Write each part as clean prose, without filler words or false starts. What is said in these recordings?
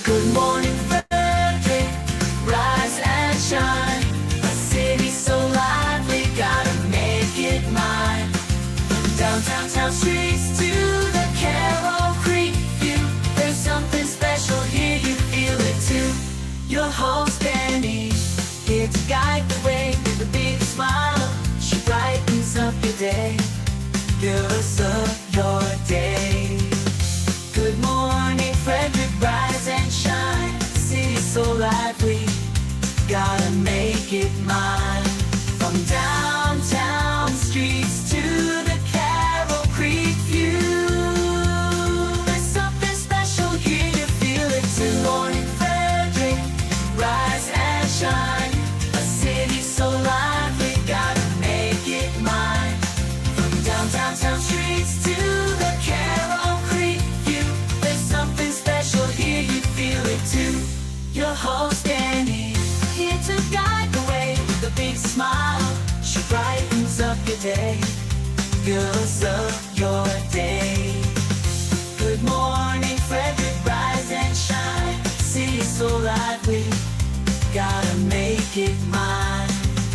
Good morning, Frederick, rise and shine. A city so lively, gotta make it mine. Downtown town streets to the Carroll Creek view. There's something special here, you feel it too. Your host Danny, here to guide the way with a big smile. She brightens up your day, fills up your day. Good morning, Frederick, rise and shine. City's so lively, gotta make it mine. From downtown streets to the Carroll Creek view. There's something special here, you feel it too. Good morning, Frederick, rise and shine. A city so lively, gotta make it mine. From downtown streets to the Carroll Creek view. There's something special here, you feel it too. Your host Danny, here to guide the way with a big smile. She brightens up your day, fills up your day. Good morning, Frederick, rise and shine. City's so lively, gotta make it mine.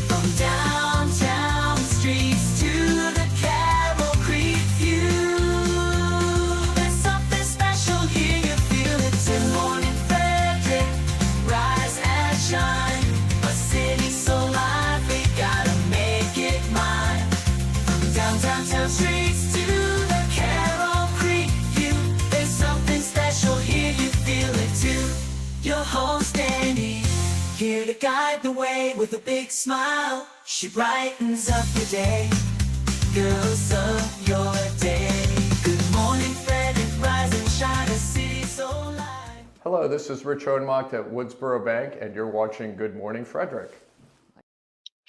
From downtown streets to the Carroll Creek view. There's something special here, you feel it too. Good morning, Frederick, rise and shine. A city so lively, gotta make it mine. From downtown streets to the Carroll Creek view. There's something special here, you feel it too. Your host Danny, here to guide the way with a big smile. She brightens up your day, fills up your day. Good morning, Frederick, rise and shine. A city so live. Hello, this is Rich Odenmacht at Woodsboro Bank, and you're watching Good Morning Frederick.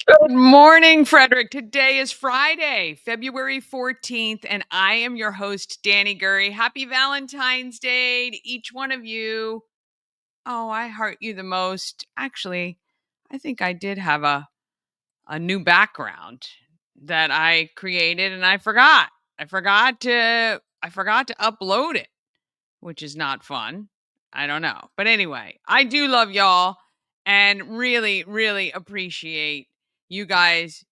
Good morning, Frederick. Today is Friday, February 14th, and I am your host, Danny Gurry. Happy Valentine's Day to each one of you. Oh, I heart you the most. Actually, I think I did have a new background that I created and I forgot. I forgot to upload it, which is not fun. I don't know. But anyway, I do love y'all and really, really appreciate you guys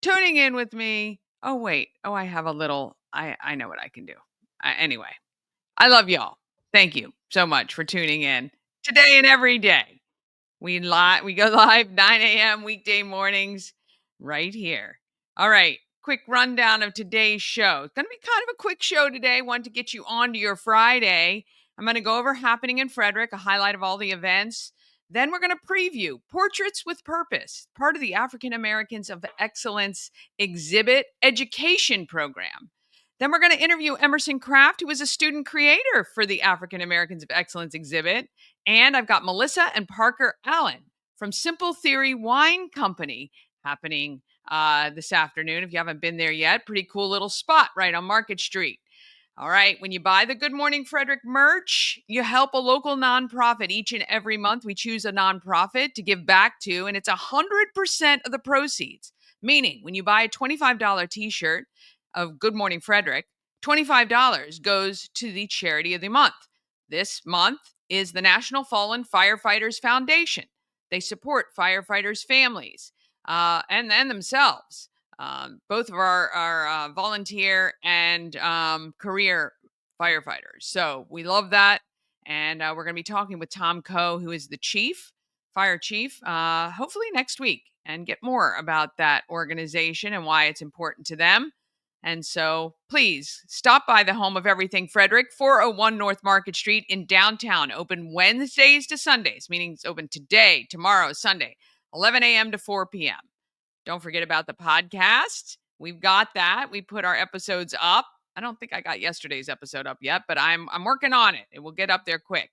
tuning in with me. Oh, wait. Oh, I have a little, I know what I can do. Anyway, I love y'all. Thank you so much for tuning in today and every day. We go live 9 a.m. weekday mornings right here. All right. Quick rundown of today's show. It's going to be kind of a quick show today. Want to get you onto your Friday. I'm going to go over happening in Frederick, a highlight of all the events. Then we're going to preview Portraits with Purpose, part of the African Americans of Excellence exhibit education program. Then we're going to interview Emerson Kraft, who is a student creator for the African Americans of Excellence exhibit. And I've got Melissa and Parker Aellen from Simple Theory Wine Company happening this afternoon. If you haven't been there yet, pretty cool little spot right on Market Street. All right, when you buy the Good Morning Frederick merch, you help a local nonprofit each and every month. We choose a nonprofit to give back to, and it's 100% of the proceeds. Meaning, when you buy a $25 t-shirt of Good Morning Frederick, $25 goes to the charity of the month. This month is the National Fallen Firefighters Foundation. They support firefighters' families and themselves. Both of our volunteer and career firefighters. So we love that. And we're going to be talking with Tom Coe, who is the fire chief, hopefully next week, and get more about that organization and why it's important to them. And so please stop by the home of everything Frederick, 401 North Market Street in downtown, open Wednesdays to Sundays, meaning it's open today, tomorrow, Sunday, 11 a.m. to 4 p.m. Don't forget about the podcast. We've got that. We put our episodes up. I don't think I got yesterday's episode up yet, but I'm working on it. It will get up there quick.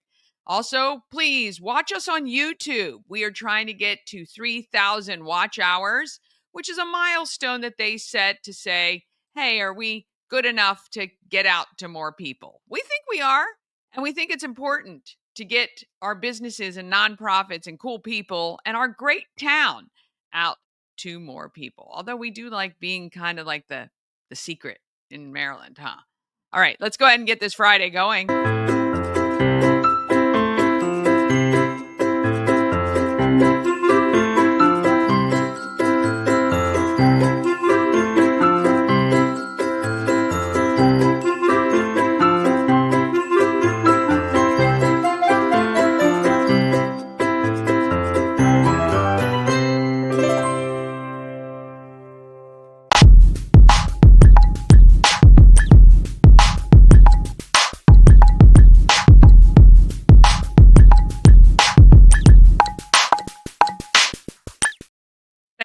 Also, please watch us on YouTube. We are trying to get to 3,000 watch hours, which is a milestone that they set to say, hey, are we good enough to get out to more people? We think we are, and we think it's important to get our businesses and nonprofits and cool people and our great town out to more people. Although we do like being kind of like the secret in Maryland, huh? All right, let's go ahead and get this Friday going.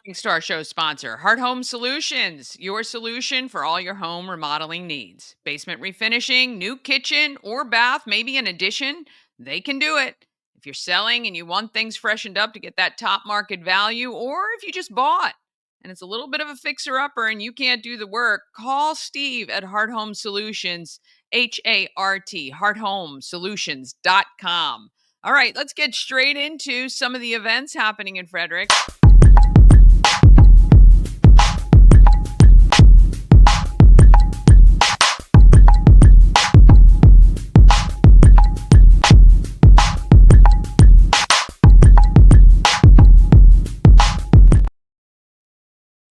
Thanks to our show sponsor, Heart Home Solutions, your solution for all your home remodeling needs. Basement reffinishing, new kitchen or bath, maybe an addition, they can do it. If you're selling and you want things freshened up to get that top market value, or if you just bought and it's a little bit of a fixer upper and you can't do the work, call Steve at Heart Home Solutions, HART, hearthomesolutions.com. All right, let's get straight into some of the events happening in Frederick.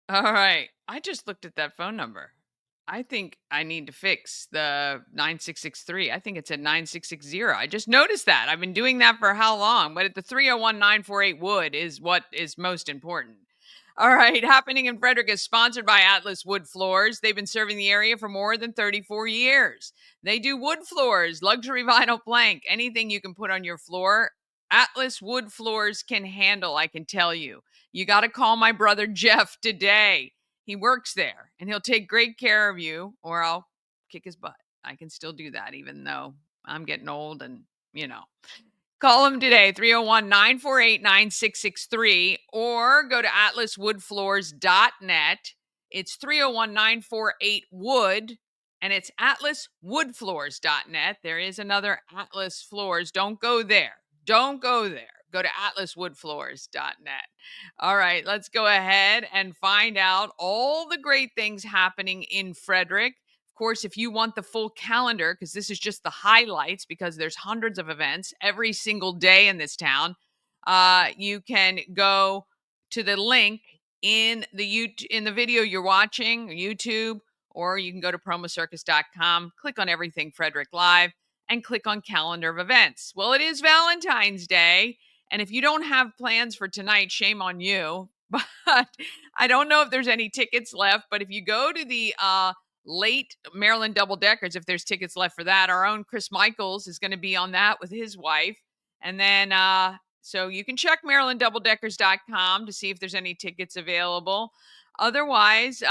All right. I just looked at that phone number. I think I need to fix the 9663. I think it's at 9660. I just noticed that. I've been doing that for how long? But at the 301 Wood is what is most important. All right. Happening in Frederick is sponsored by Atlas Wood Floors. They've been serving the area for more than 34 years. They do wood floors, luxury vinyl plank, anything you can put on your floor. Atlas Wood Floors can handle, I can tell you. You got to call my brother Jeff today. He works there and he'll take great care of you, or I'll kick his butt. I can still do that, even though I'm getting old and, you know. Call him today, 301 948 9663, or go to atlaswoodfloors.net. It's 301 948 Wood, and it's atlaswoodfloors.net. There is another Atlas Floors. Don't go there. Don't go there. Go to atlaswoodfloors.net. All right, let's go ahead and find out all the great things happening in Frederick. Of course, if you want the full calendar, because this is just the highlights, because there's hundreds of events every single day in this town, you can go to the link in the video you're watching, YouTube, or you can go to promocircus.com, click on everything Frederick Live, and click on calendar of events. Well, it is Valentine's Day, and if you don't have plans for tonight, shame on you. But I don't know if there's any tickets left. But if you go to the late Maryland double deckers, if there's tickets left for that, our own Chris Michaels is going to be on that with his wife. And then, so you can check MarylandDoubleDeckers.com to see if there's any tickets available. Otherwise,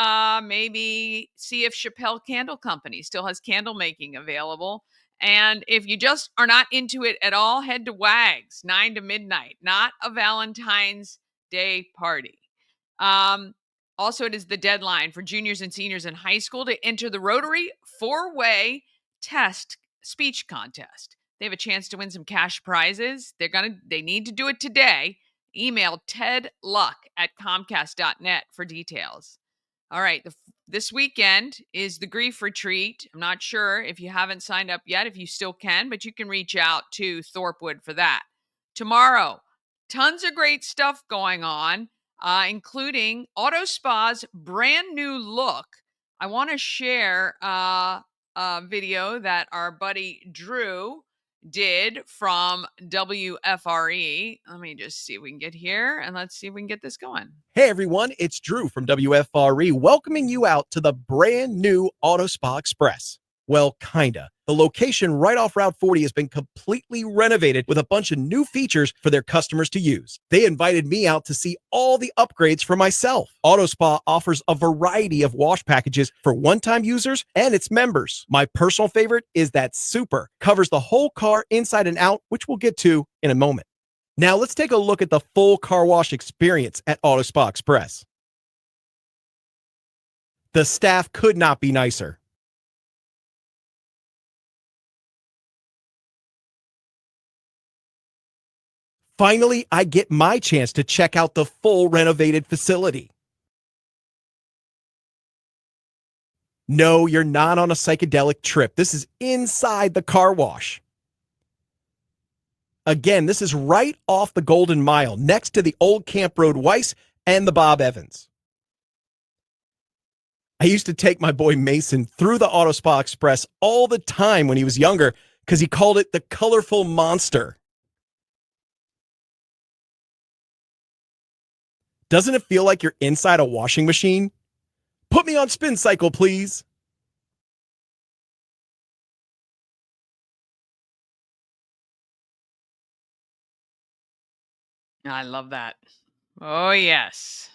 maybe see if Chappelle Candle Company still has candle making available. And if you just are not into it at all, head to WAGS, 9 to midnight, not a Valentine's Day party. Also, it is the deadline for juniors and seniors in high school to enter the Rotary four-way test speech contest. They have a chance to win some cash prizes. They need to do it today. Email tedluck@comcast.net for details. All right, this weekend is the grief retreat. I'm not sure if you haven't signed up yet, if you still can, but you can reach out to Thorpewood for that. Tomorrow, tons of great stuff going on, including Auto Spa's brand new look. I want to share a video that our buddy Drew did from WFRE. Let me just see if we can get here, and let's see if we can get this going. Hey everyone, it's Drew from WFRE welcoming you out to the brand new Auto Spa Express. Well, kinda. The location right off Route 40 has been completely renovated with a bunch of new features for their customers to use. They invited me out to see all the upgrades for myself. Auto Spa offers a variety of wash packages for one-time users and its members. My personal favorite is that Super. Covers the whole car inside and out, which we'll get to in a moment. Now let's take a look at the full car wash experience at Auto Spa Express. The staff could not be nicer. Finally, I get my chance to check out the full renovated facility. No, you're not on a psychedelic trip. This is inside the car wash. Again, this is right off the Golden Mile, next to the old Camp Road Weiss and the Bob Evans. I used to take my boy Mason through the Auto Spa Express all the time when he was younger because he called it the colorful monster. Doesn't it feel like you're inside a washing machine? Put me on spin cycle, please. I love that. Oh, yes.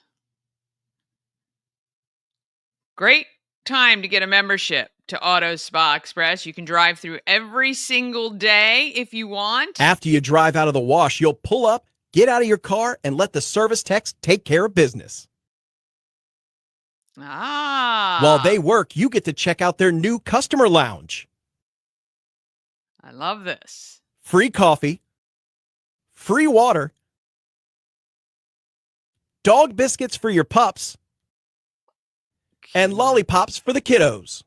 Great time to get a membership to Auto Spa Express. You can drive through every single day if you want. After you drive out of the wash, you'll pull up, get out of your car, and let the service techs take care of business. While they work, you get to check out their new customer lounge. I love this. Free coffee, free water, dog biscuits for your pups, and lollipops for the kiddos.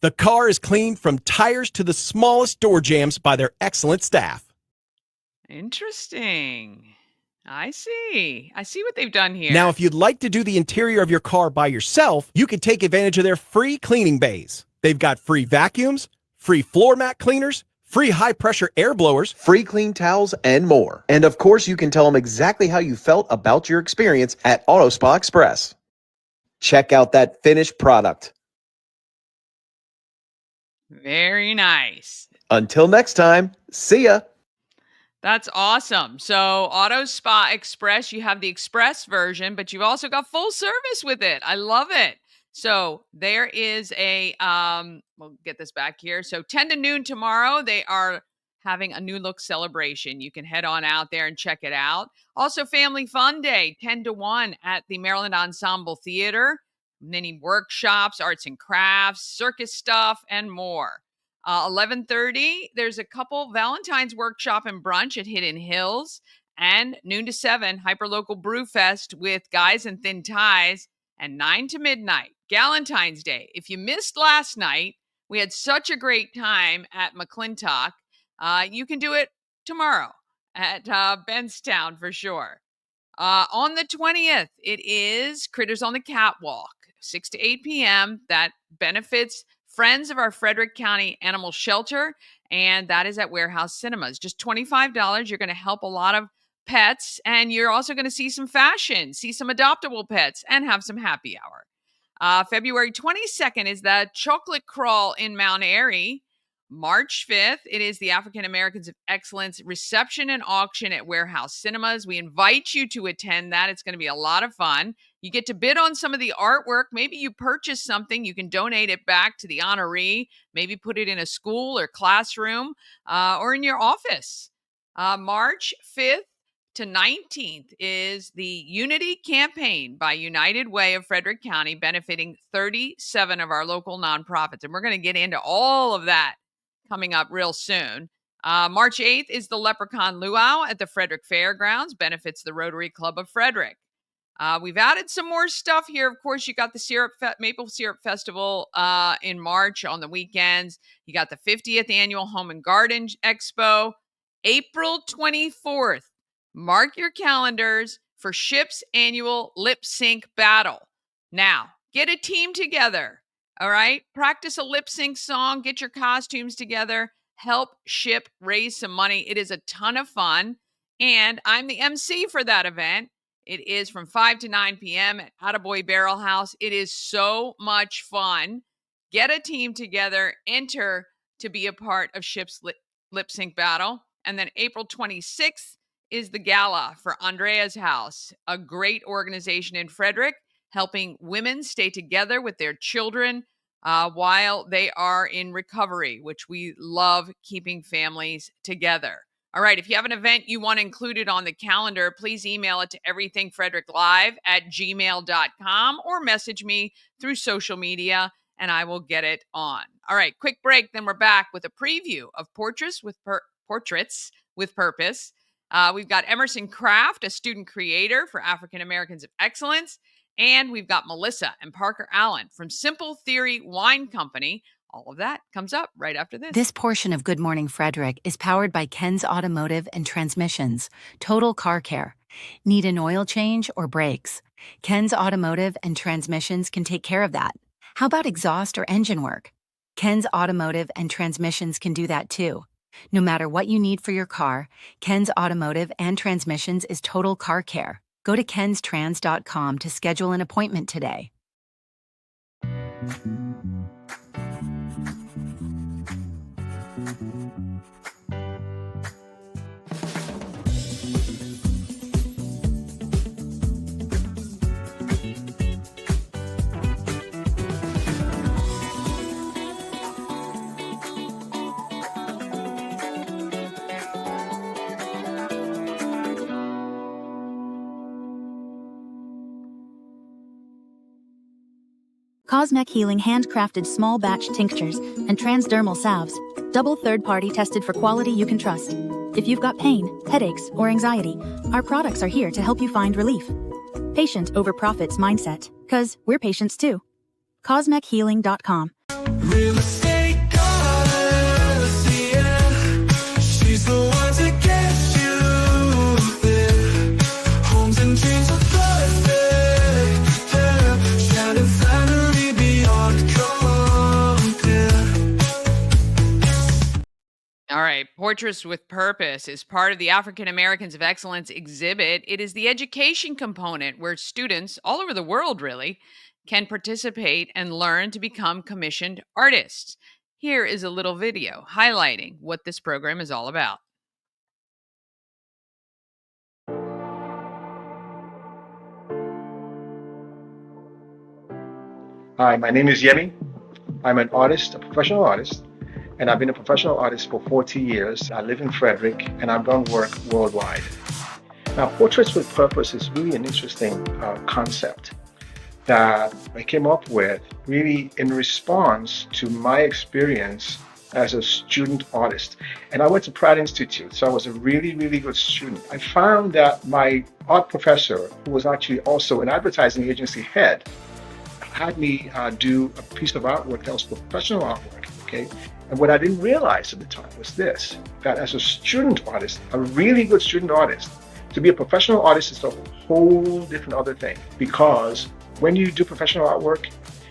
The car is cleaned from tires to the smallest door jambs by their excellent staff. Interesting. I see what they've done here. Now, if you'd like to do the interior of your car by yourself, you can take advantage of their free cleaning bays. They've got free vacuums, free floor mat cleaners, free high-pressure air blowers, free clean towels, and more. And of course, you can tell them exactly how you felt about your experience at Auto Spa Express. Check out that finished product. Very nice. Until next time, see ya. That's awesome. So Auto Spa Express, you have the express version, but you've also got full service with it. I love it. So there is we'll get this back here. So 10 to noon tomorrow, they are having a new look celebration. You can head on out there and check it out. Also Family Fun Day, 10 to 1 at the Maryland Ensemble Theater. Many workshops, arts and crafts, circus stuff, and more. 11:30, there's a couple Valentine's workshop and brunch at Hidden Hills. And noon to 7, Hyperlocal Brew Fest with Guys and Thin Ties. And 9 to midnight, Galentine's Day. If you missed last night, we had such a great time at McClintock. You can do it tomorrow at Benstown for sure. On the 20th, it is Critters on the Catwalk, 6 to 8 p.m. That benefits Friends of our Frederick County Animal Shelter, and that is at Warehouse Cinemas. Just $25. You're going to help a lot of pets, and you're also going to see some fashion, see some adoptable pets, and have some happy hour. February 22nd is the Chocolate Crawl in Mount Airy. March 5th, it is the African Americans of Excellence reception and auction at Warehouse Cinemas. We invite you to attend that. It's going to be a lot of fun. You get to bid on some of the artwork. Maybe you purchase something. You can donate it back to the honoree. Maybe put it in a school or classroom or in your office. March 5th to 19th is the Unity Campaign by United Way of Frederick County, benefiting 37 of our local nonprofits. And we're going to get into all of that coming up real soon. March 8th is the Leprechaun Luau at the Frederick Fairgrounds, benefits the Rotary Club of Frederick. We've added some more stuff here. Of course, you got the Maple Syrup Festival in March on the weekends. You got the 50th Annual Home and Garden Expo. April 24th, mark your calendars for SHIP's annual lip sync battle. Now, get a team together. All right, practice a lip sync song, get your costumes together, help SHIP raise some money. It is a ton of fun, and I'm the MC for that event. It is from 5 to 9 p.m. at Attaboy Barrel House. It is so much fun. Get a team together, enter to be a part of SHIP's lip sync battle. And then April 26th is the gala for Andrea's House, a great organization in Frederick, helping women stay together with their children while they are in recovery, which we love keeping families together. All right, if you have an event you want included on the calendar, please email it to everythingfredericklive@gmail.com or message me through social media, and I will get it on. All right, quick break, then we're back with a preview of Portraits with Purpose. We've got Emerson Kraft, a student creator for African Americans of Excellence. And we've got Melissa and Parker Aellen from Simple Theory Wine Company. All of that comes up right after this. This portion of Good Morning Frederick is powered by Ken's Automotive and Transmissions, Total Car Care. Need an oil change or brakes? Ken's Automotive and Transmissions can take care of that. How about exhaust or engine work? Ken's Automotive and Transmissions can do that too. No matter what you need for your car, Ken's Automotive and Transmissions is Total Car Care. Go to kenstrans.com to schedule an appointment today. Cosmec Healing handcrafted small batch tinctures and transdermal salves, double third-party tested for quality you can trust. If you've got pain, headaches, or anxiety, our products are here to help you find relief. Patient over profits mindset, 'cause we're patients too. CosmecHealing.com. Real estate goddess, yeah. She's the one to get you there. Homes and dreams are perfect, yeah. Shattered family beyond compare. All right. Portraits with Purpose is part of the African Americans of Excellence exhibit. It is the education component where students all over the world really can participate and learn to become commissioned artists. Here is a little video highlighting what this program is all about. Hi, my name is Yemi. I'm an artist, a professional artist, and I've been a professional artist for 40 years. I live in Frederick, and I've done work worldwide. Now, Portraits with Purpose is really an interesting concept that I came up with really in response to my experience as a student artist. And I went to Pratt Institute, so I was a really, really good student. I found that my art professor, who was actually also an advertising agency head, had me do a piece of artwork that was professional artwork, okay? And what I didn't realize at the time was this, that as a student artist, a really good student artist, to be a professional artist is a whole different other thing. Because when you do professional artwork,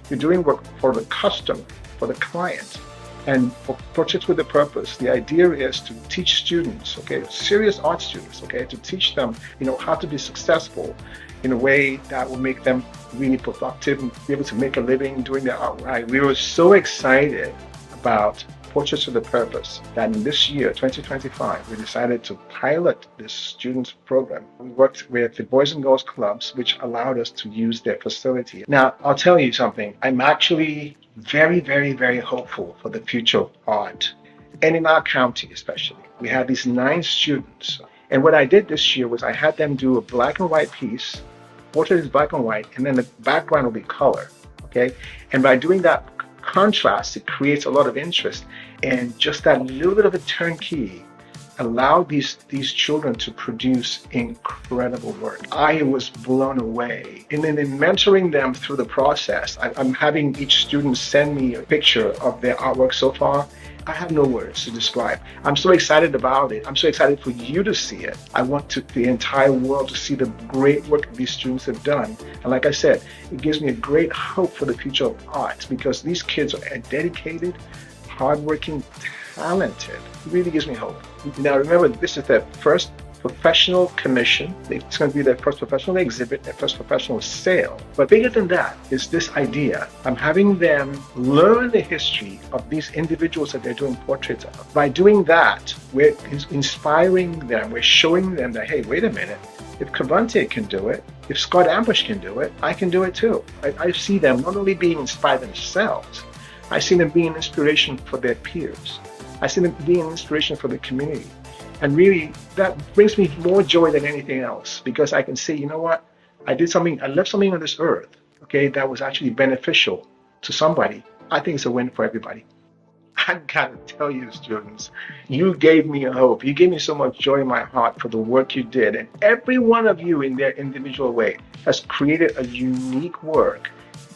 you're doing work for the customer, for the client. And for Portraits with a Purpose, the idea is to teach students, okay, serious art students, okay, to teach them, how to be successful in a way that will make them really productive and be able to make a living doing their art right. We were so excited about Portraits with a Purpose that in this year, 2025, we decided to pilot this student program. We worked with the Boys and Girls Clubs, which allowed us to use their facility. Now, I'll tell you something. I'm actually very, very, very hopeful for the future of art. And in our county especially, we had these 9 students. And what I did this year was I had them do a black and white piece. Portrait is black and white, and then the background will be color, okay? And by doing that contrast, it creates a lot of interest. And just that little bit of a turnkey allowed these children to produce incredible work. I was blown away. And then in mentoring them through the process, I'm having each student send me a picture of their artwork so far. I have no words to describe. I'm so excited about it. I'm so excited for you to see it. I want the entire world to see the great work these students have done. And like I said, it gives me a great hope for the future of art because these kids are dedicated, hardworking, talented. It really gives me hope. Now remember, this is their first professional commission. It's going to be their first professional exhibit, their first professional sale. But bigger than that is this idea. I'm having them learn the history of these individuals that they're doing portraits of. By doing that, we're inspiring them. We're showing them that, hey, wait a minute. If Cavante can do it, if Scott Ambush can do it, I can do it too. I see them not only being inspired themselves, I see them being an inspiration for their peers. I see them being an inspiration for the community. And really, that brings me more joy than anything else because I can say, you know what? I left something on this earth, okay, that was actually beneficial to somebody. I think it's a win for everybody. I gotta tell you, students, you gave me a hope. You gave me so much joy in my heart for the work you did. And every one of you in their individual way has created a unique work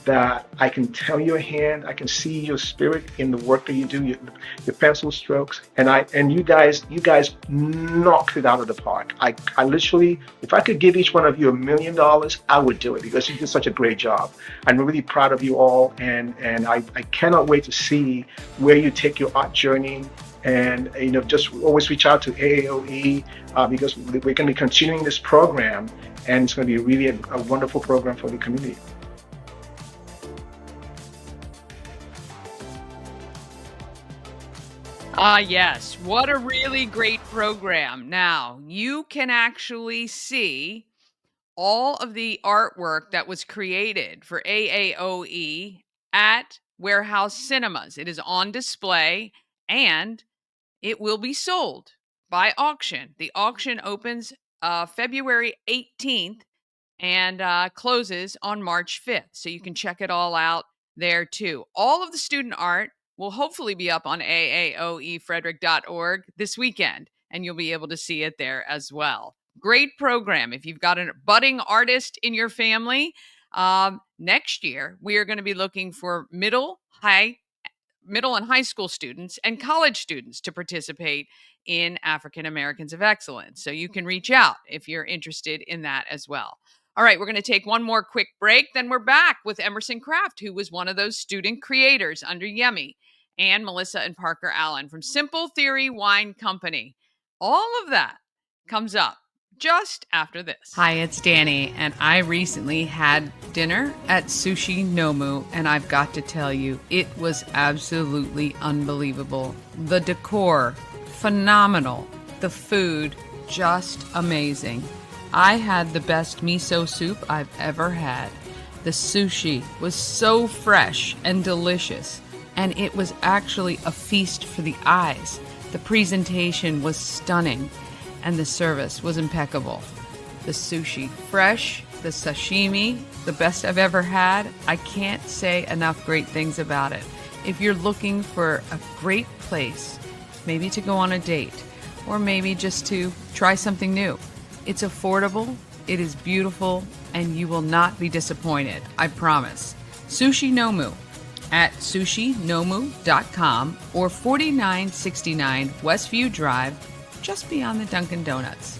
that I can tell your hand, I can see your spirit in the work that you do, your pencil strokes, and you guys knocked it out of the park. I literally, if I could give each one of you $1 million, I would do it because you did such a great job. I'm really proud of you all, and I cannot wait to see where you take your art journey. And just always reach out to AAOE because we're going to be continuing this program, and it's going to be really a wonderful program for the community. Yes. What a really great program. Now, you can actually see all of the artwork that was created for AAOE at Warehouse Cinemas. It is on display and it will be sold by auction. The auction opens February 18th and closes on March 5th. So you can check it all out there too. All of the student art will hopefully be up on AAOEFrederick.org this weekend, and you'll be able to see it there as well. Great program. If you've got a budding artist in your family, next year we are going to be looking for middle and high school students and college students to participate in African Americans of Excellence. So you can reach out if you're interested in that as well. All right, we're going to take one more quick break. Then we're back with Emerson Kraft, who was one of those student creators under Yemi, and Melissa and Parker Aellen from Simple Theory Wine Company. All of that comes up just after this. Hi, it's Danny, and I recently had dinner at Sushi Nomu, and I've got to tell you, it was absolutely unbelievable. The decor, phenomenal. The food, just amazing. I had the best miso soup I've ever had. The sushi was so fresh and delicious, and it was actually a feast for the eyes. The presentation was stunning, and the service was impeccable. The sushi, fresh, the sashimi, the best I've ever had. I can't say enough great things about it. If you're looking for a great place, maybe to go on a date, or maybe just to try something new, it's affordable, it is beautiful, and you will not be disappointed, I promise. Sushi Nomu at sushinomu.com or 4969 Westview Drive, just beyond the Dunkin' Donuts.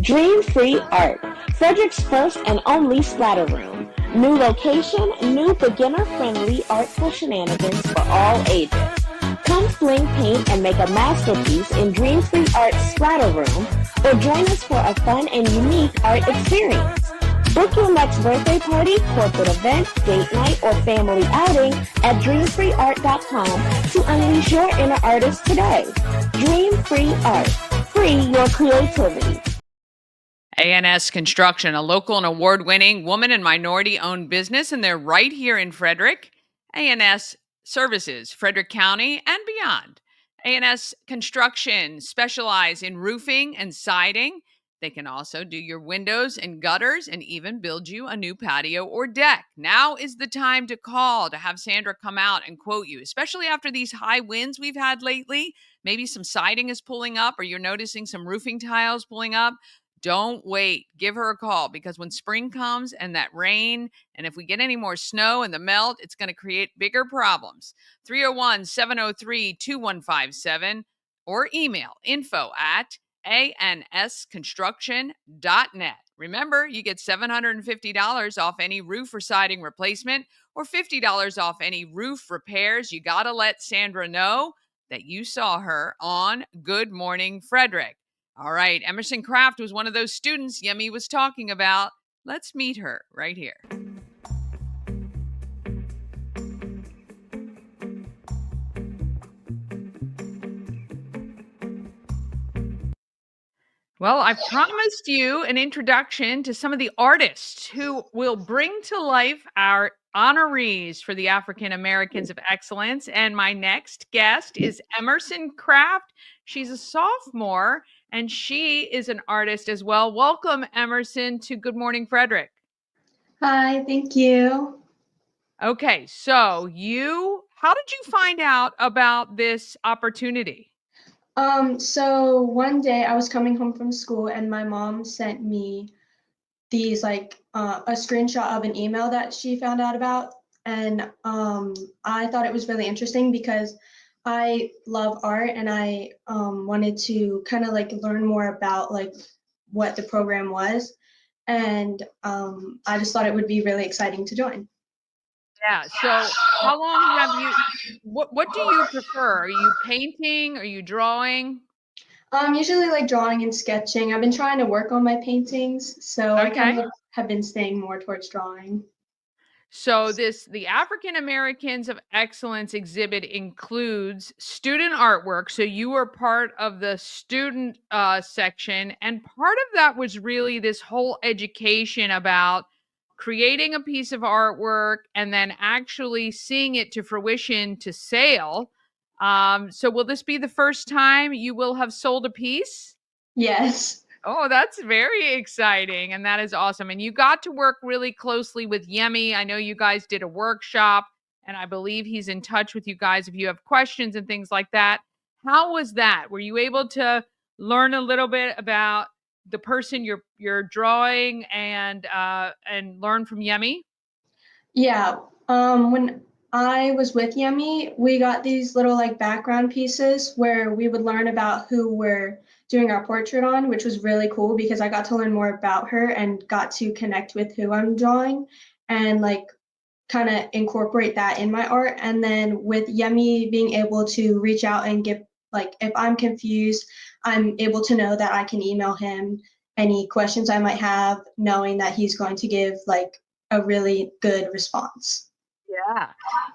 Dream Free Art, Frederick's first and only splatter room. New location, new beginner-friendly artful shenanigans for all ages. Come fling paint and make a masterpiece in Dream Free Art's splatter room, or join us for a fun and unique art experience. Book your next birthday party, corporate event, date night, or family outing at dreamfreeart.com to unleash your inner artist today. Dream Free Art. Free your creativity. ANS Construction, a local and award-winning woman and minority-owned business, and they're right here in Frederick. ANS services Frederick County and beyond. ANS Construction specialize in roofing and siding. They can also do your windows and gutters and even build you a new patio or deck. Now is the time to call to have Sandra come out and quote you, especially after these high winds we've had lately. Maybe some siding is pulling up or you're noticing some roofing tiles pulling up. Don't wait. Give her a call, because when spring comes and that rain, and if we get any more snow and the melt, it's going to create bigger problems. 301-703-2157 or email info@ansconstruction.net. Remember, you get $750 off any roof or siding replacement or $50 off any roof repairs. You got to let Sandra know that you saw her on Good Morning Frederick. All right, Emerson Kraft was one of those students Yemi was talking about. Let's meet her right here. Well, I promised you an introduction to some of the artists who will bring to life our honorees for the African Americans of Excellence. And my next guest is Emerson Kraft. She's a sophomore and she is an artist as well. Welcome, Emerson, to Good Morning Frederick. Hi, thank you. Okay, so how did you find out about this opportunity? So one day I was coming home from school and my mom sent me these a screenshot of an email that she found out about, and I thought it was really interesting because I love art and I wanted to kind of learn more about what the program was, and I just thought it would be really exciting to join. Yeah. So how long have you, what do you prefer? Are you painting? Are you drawing? Usually drawing and sketching. I've been trying to work on my paintings, so I kind of have been staying more towards drawing. So the African Americans of Excellence exhibit includes student artwork. So you were part of the student section, and part of that was really this whole education about creating a piece of artwork and then actually seeing it to fruition to sale. So will this be the first time you will have sold a piece? Yes. Oh, that's very exciting, and that is awesome. And you got to work really closely with Yemi. I know you guys did a workshop, and I believe he's in touch with you guys if you have questions and things like that. How was that? Were you able to learn a little bit about the person you're drawing and learn from Yemi? Yeah, when I was with Yemi, we got these little like background pieces where we would learn about who we're doing our portrait on, which was really cool because I got to learn more about her and got to connect with who I'm drawing and like kind of incorporate that in my art. And then with Yemi being able to reach out and give, like, if I'm confused, I'm able to know that I can email him any questions I might have, knowing that he's going to give like a really good response. Yeah.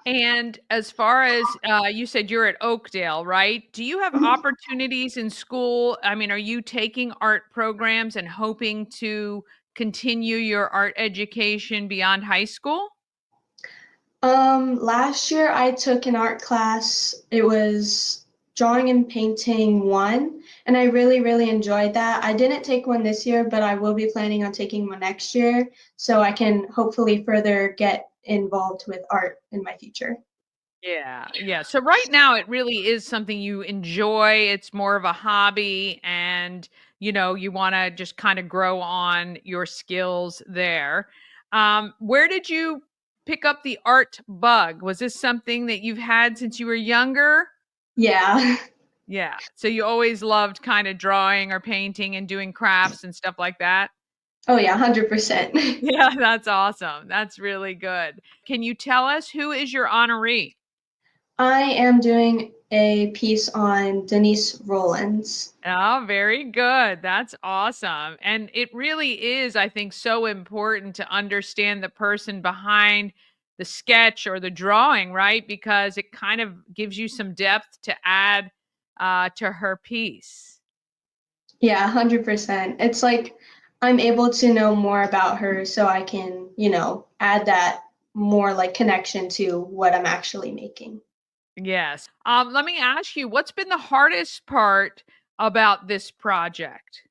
And as far as you said you're at Oakdale, right? Do you have Mhm. opportunities in school? I mean, are you taking art programs and hoping to continue your art education beyond high school? Last year I took an art class. It was drawing and painting one, and I really, really enjoyed that. I didn't take one this year, but I will be planning on taking one next year so I can hopefully further get involved with art in my future. Yeah, yeah. So right now it really is something you enjoy. It's more of a hobby and you want to just kind of grow on your skills there. Where did you pick up the art bug? Was this something that you've had since you were younger? Yeah. Yeah. So you always loved kind of drawing or painting and doing crafts and stuff like that? Oh yeah, 100%. Yeah, that's awesome. That's really good. Can you tell us who is your honoree? I am doing a piece on Denise Rollins. Oh, very good. That's awesome. And it really is, I think, so important to understand the person behind the sketch or the drawing, right? Because it kind of gives you some depth to add to her piece. Yeah, 100%. It's like I'm able to know more about her so I can, add that more like connection to what I'm actually making. Yes. Let me ask you, what's been the hardest part about this project?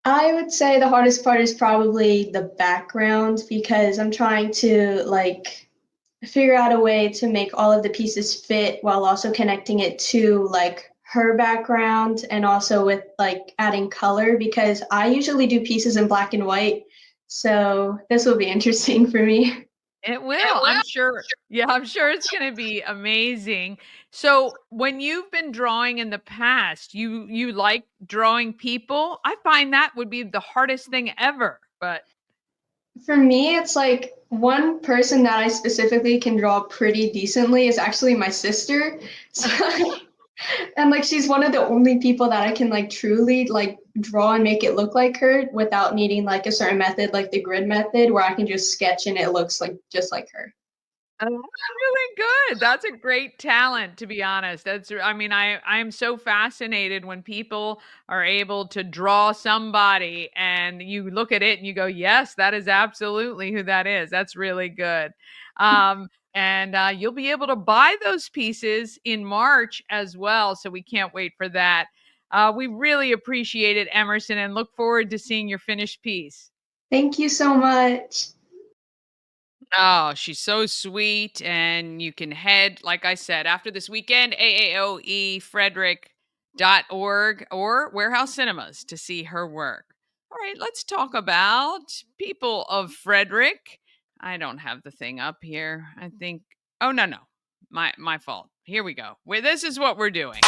I would say the hardest part is probably the background because I'm trying to like figure out a way to make all of the pieces fit while also connecting it to like her background and also with like adding color because I usually do pieces in black and white. So this will be interesting for me. It will. I'm sure. Yeah, I'm sure it's going to be amazing. So, when you've been drawing in the past, you like drawing people? I find that would be the hardest thing ever. But For me, it's like one person that I specifically can draw pretty decently is actually my sister. So, and like she's one of the only people that I can like truly like draw and make it look like her without needing like a certain method, like the grid method, where I can just sketch and it looks like just like her. oh, that's really good. That's a great talent, to be honest. I mean, I'm so fascinated when people are able to draw somebody and you look at it and you go, yes, that is absolutely who that is. That's really good. And you'll be able to buy those pieces in March as well. So we can't wait for that. We really appreciate it, Emerson, and look forward to seeing your finished piece. Thank you so much. Oh, she's so sweet. And you can head, like I said, after this weekend, AAOE Frederick.org or Warehouse Cinemas to see her work. All right, let's talk about people of Frederick. I don't have the thing up here. I think, oh, no, no. My fault. Here we go. This is what we're doing.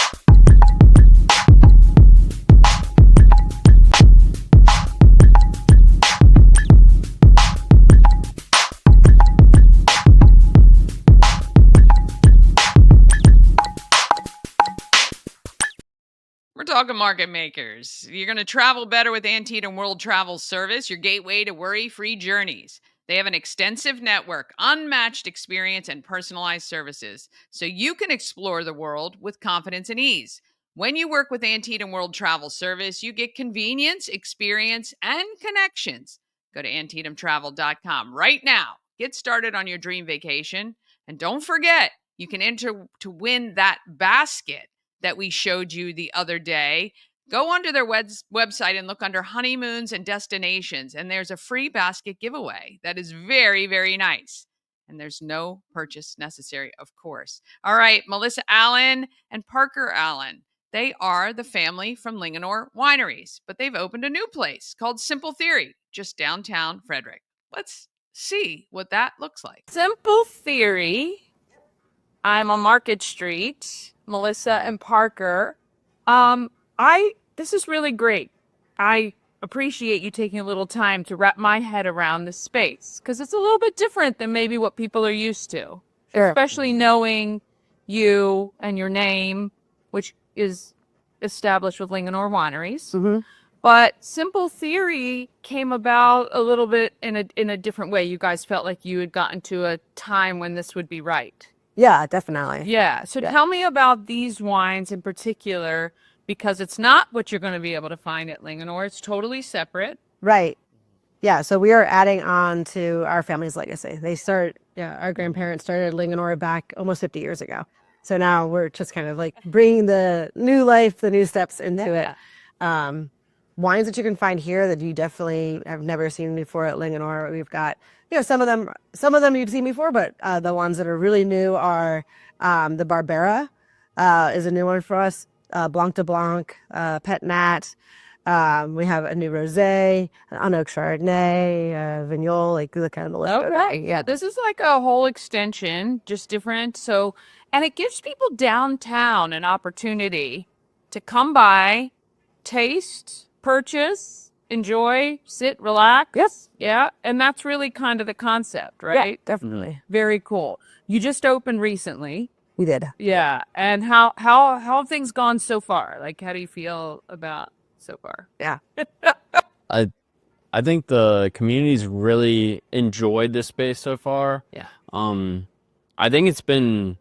We're talking market makers. You're going to travel better with Antietam World Travel Service, your gateway to worry free journeys. They have an extensive network, unmatched experience, and personalized services, so you can explore the world with confidence and ease. When you work with Antietam World Travel Service, you get convenience, experience, and connections. Go to AntietamTravel.com right now. Get started on your dream vacation. And don't forget, you can enter to win that basket that we showed you the other day. Go onto their website and look under honeymoons and destinations, and there's a free basket giveaway that is very, very nice. And there's no purchase necessary, of course. All right, Melissa Aellen and Parker Aellen. They are the family from Linganore Wineries, but they've opened a new place called Simple Theory, just downtown Frederick. Let's see what that looks like. Simple Theory. I'm on Market Street. Melissa and Parker. This is really great. I appreciate you taking a little time to wrap my head around this space because it's a little bit different than maybe what people are used to. Sure. Especially knowing you and your name, which is established with Linganore Wineries. Mm-hmm. But Simple Theory came about a little bit in a different way. You guys felt like you had gotten to a time when this would be right. Yeah, definitely. Yeah. So tell me about these wines in particular, because it's not what you're going to be able to find at Linganore. It's totally separate. Right. Yeah. So we are adding on to our family's legacy. Our grandparents started Linganore back almost 50 years ago. So now we're just kind of like bringing the new life, the new steps into it. Wines that you can find here that you definitely have never seen before at Linganore. We've got, some of them you've seen before, but the ones that are really new are the Barbera is a new one for us. Blanc de Blanc, Pet Nat. We have a new rosé, an unoaked Chardonnay, Vignoles, like the kind of list. Okay, yeah, this is like a whole extension, just different. So, and it gives people downtown an opportunity to come by, taste, purchase, enjoy, sit, relax. Yes. Yeah, and that's really kind of the concept, right? Yeah, definitely. Very cool. You just opened recently. We did. Yeah. And how have things gone so far? Like, how do you feel about so far? Yeah. I think the community's really enjoyed this space so far. Yeah. I think it's been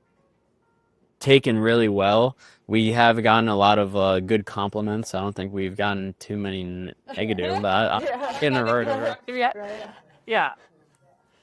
taken really well. We have gotten a lot of good compliments. I don't think we've gotten too many negative, but I'm getting heard of it. Yeah.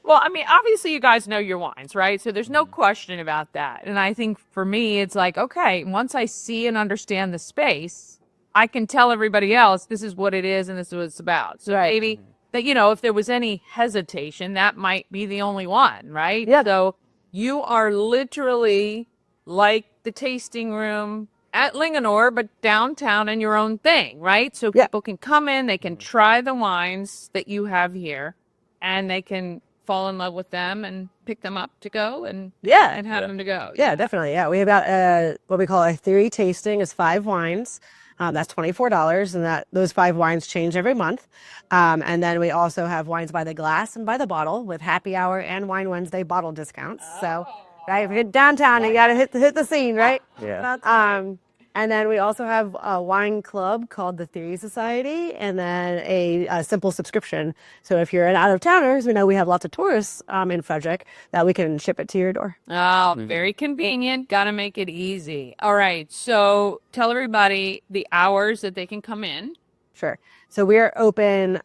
Well, I mean, obviously you guys know your wines, right? So there's no question about that. And I think for me, it's like, okay, once I see and understand the space, I can tell everybody else this is what it is and this is what it's about. So maybe that, if there was any hesitation, that might be the only one, right? Yeah. So you are literally like the tasting room at Linganore, but downtown and your own thing, right? So people can come in, they can try the wines that you have here, and they can fall in love with them and pick them up to go and have them to go. Yeah, definitely. Yeah, we have got what we call a theory tasting is 5 wines. That's $24, and those 5 wines change every month. And then we also have wines by the glass and by the bottle with happy hour and Wine Wednesday bottle discounts. So, right, if you're downtown, you got to hit the scene, right? Yeah. And then we also have a wine club called the Theory Society, and then a simple subscription. So if you're an out-of-towner, as we know we have lots of tourists in Frederick, that we can ship it to your door. Oh, very convenient. Got to make it easy. All right. So tell everybody the hours that they can come in. Sure. So we are open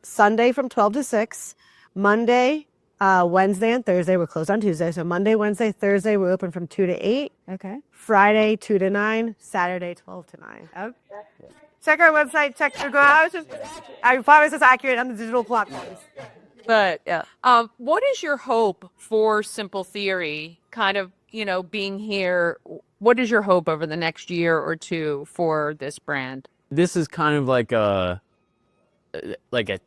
Sunday from 12 to 6, Monday, Wednesday, and Thursday. We're closed on Tuesday. So Monday, Wednesday, Thursday, we're open from 2 to 8. Okay. Friday, 2 to 9. Saturday, 12 to 9. Okay. Check our website. Check your I promise it's accurate on the digital platforms. But what is your hope for Simple Theory? Kind of, being here. What is your hope over the next year or two for this brand? This is kind of like a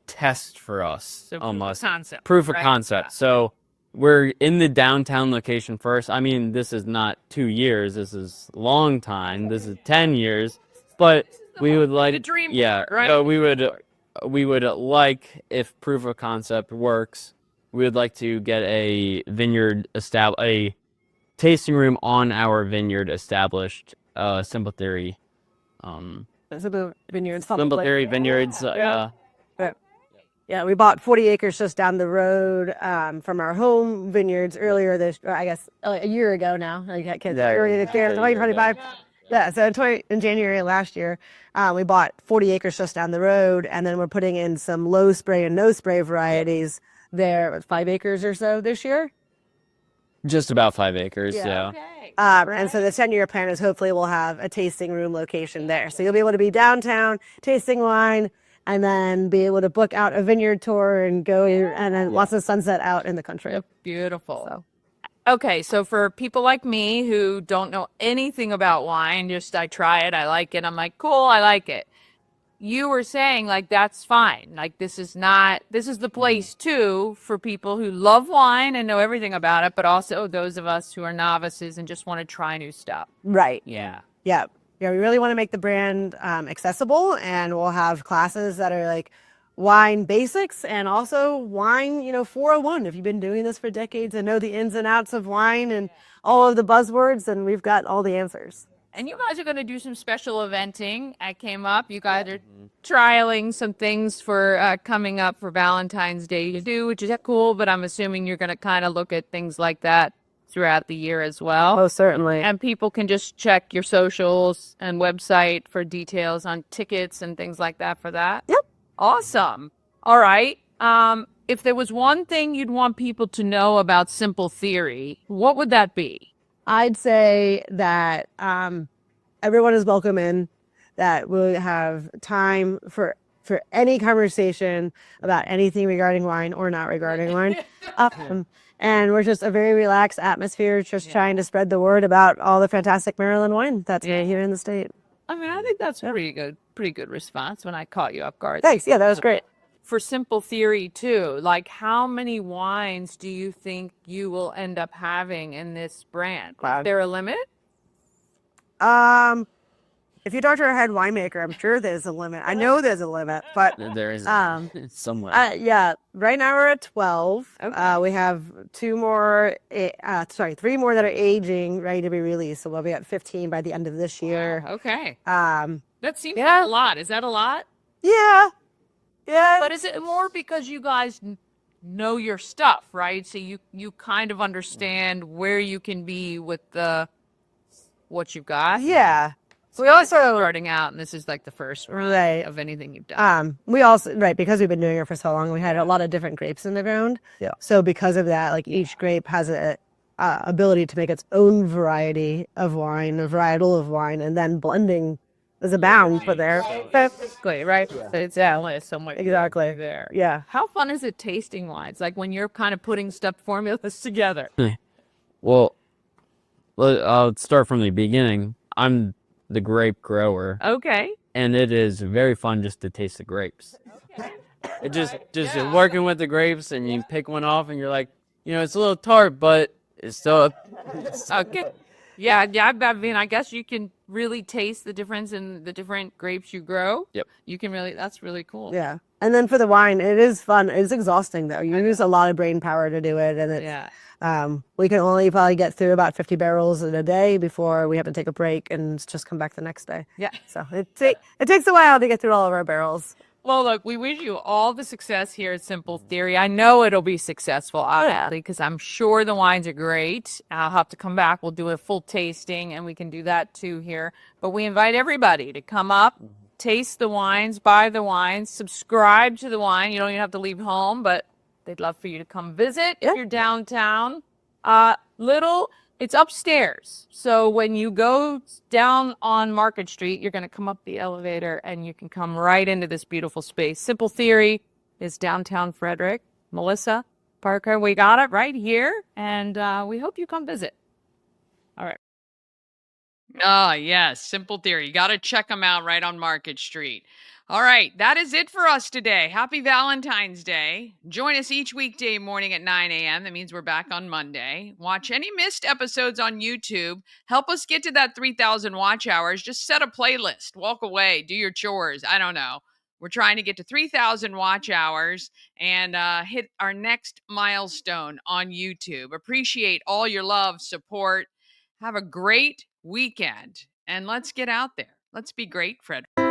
test for us, So almost. Proof of concept. So we're in the downtown location first. I mean, this is not 2 years. This is a long time. This is 10 years. But we would like, the dream, right? So we would like, if proof of concept works, we would like to get a a tasting room on our vineyard established. Simple Theory. Simple Vineyards. Simple Theory Vineyards. Yeah, we bought 40 acres just down the road from our home vineyards earlier a year ago now. I got kids. 2025. Yeah, so in January last year, we bought 40 acres just down the road, and then we're putting in some low spray and no spray varieties there. 5 acres or so this year. Just about 5 acres, yeah. Okay. And so the 10-year plan is hopefully we'll have a tasting room location there. So you'll be able to be downtown tasting wine and then be able to book out a vineyard tour and go and then lots of sunset out in the country. Beautiful. So. Okay, so for people like me who don't know anything about wine, just I try it, I like it, I'm like, cool, I like it. You were saying like that's fine. Like this is the place too for people who love wine and know everything about it, but also those of us who are novices and just want to try new stuff. Right. Yeah. Yeah. Yeah. We really want to make the brand accessible, and we'll have classes that are like wine basics and also wine, 401. If you've been doing this for decades and know the ins and outs of wine and all of the buzzwords, then we've got all the answers. And you guys are going to do some special eventing. I came up. You guys are trialing some things for coming up for Valentine's Day to do, which is cool. But I'm assuming you're going to kind of look at things like that throughout the year as well. Most certainly. And people can just check your socials and website for details on tickets and things like that for that. Yep. Awesome. All right. If there was one thing you'd want people to know about Simple Theory, what would that be? I'd say that everyone is welcome in, that we'll have time for any conversation about anything regarding wine or not regarding wine. And we're just a very relaxed atmosphere, just trying to spread the word about all the fantastic Maryland wine that's here in the state. I mean, I think that's pretty good response when I caught you off guard. Thanks. Yeah, that was great. For Simple Theory too, like how many wines do you think you will end up having in this brand? Is there a limit? If you talk to our head winemaker, I'm sure there's a limit. I know there's a limit, but There is somewhere. yeah. Right now we're at 12. Okay. We have three more that are aging, ready to be released. So we'll be at 15 by the end of this year. Okay. Um, That seems like a lot. Is that a lot? yeah. Yeah. But is it more because you guys know your stuff, right? So you kind of understand where you can be with what you've got? Yeah. So we also starting out, and this is like the first Right. of anything you've done. We also, because we've been doing it for so long, we had a lot of different grapes in the ground. Yeah. So because of that, like each grape has a ability to make its own variety of wine, a varietal of wine, and then blending is abound for there. Exactly, right? So it's Aellen somewhere. Exactly. There. Yeah. How fun is it tasting wines? Like when you're kind of putting stuff formulas together. Well, I'll start from the beginning. I'm the grape grower, Okay. and it is very fun just to taste the grapes. It just working with the grapes, and you pick one off, and you're like, it's a little tart, but it's still Okay. Yeah. I mean, I guess you can really taste the difference in the different grapes you grow. Yep. You can really, that's really cool. Yeah. And then for the wine, it is fun. It's exhausting though. You use a lot of brain power to do it, and it's we can only probably get through about 50 barrels in a day before we have to take a break and just come back the next day. Yeah. So it takes a while to get through all of our barrels. Well, look, we wish you all the success here at Simple Theory. I know it'll be successful, obviously, because I'm sure the wines are great. I'll have to come back. We'll do a full tasting, and we can do that too here. But we invite everybody to come up, taste the wines, buy the wines, subscribe to the wine. You don't even have to leave home, but they'd love for you to come visit if you're downtown. It's upstairs. So when you go down on Market Street, you're going to come up the elevator and you can come right into this beautiful space. Simple Theory is downtown Frederick. Melissa, Parker, we got it right here. And we hope you come visit. All right. Ah, yes, Simple Theory. You got to check them out right on Market Street. All right, that is it for us today. Happy Valentine's Day. Join us each weekday morning at 9 a.m. That means we're back on Monday. Watch any missed episodes on YouTube. Help us get to that 3,000 watch hours. Just set a playlist. Walk away. Do your chores. I don't know. We're trying to get to 3,000 watch hours and hit our next milestone on YouTube. Appreciate all your love, support. Have a great weekend. And let's get out there. Let's be great, Frederick.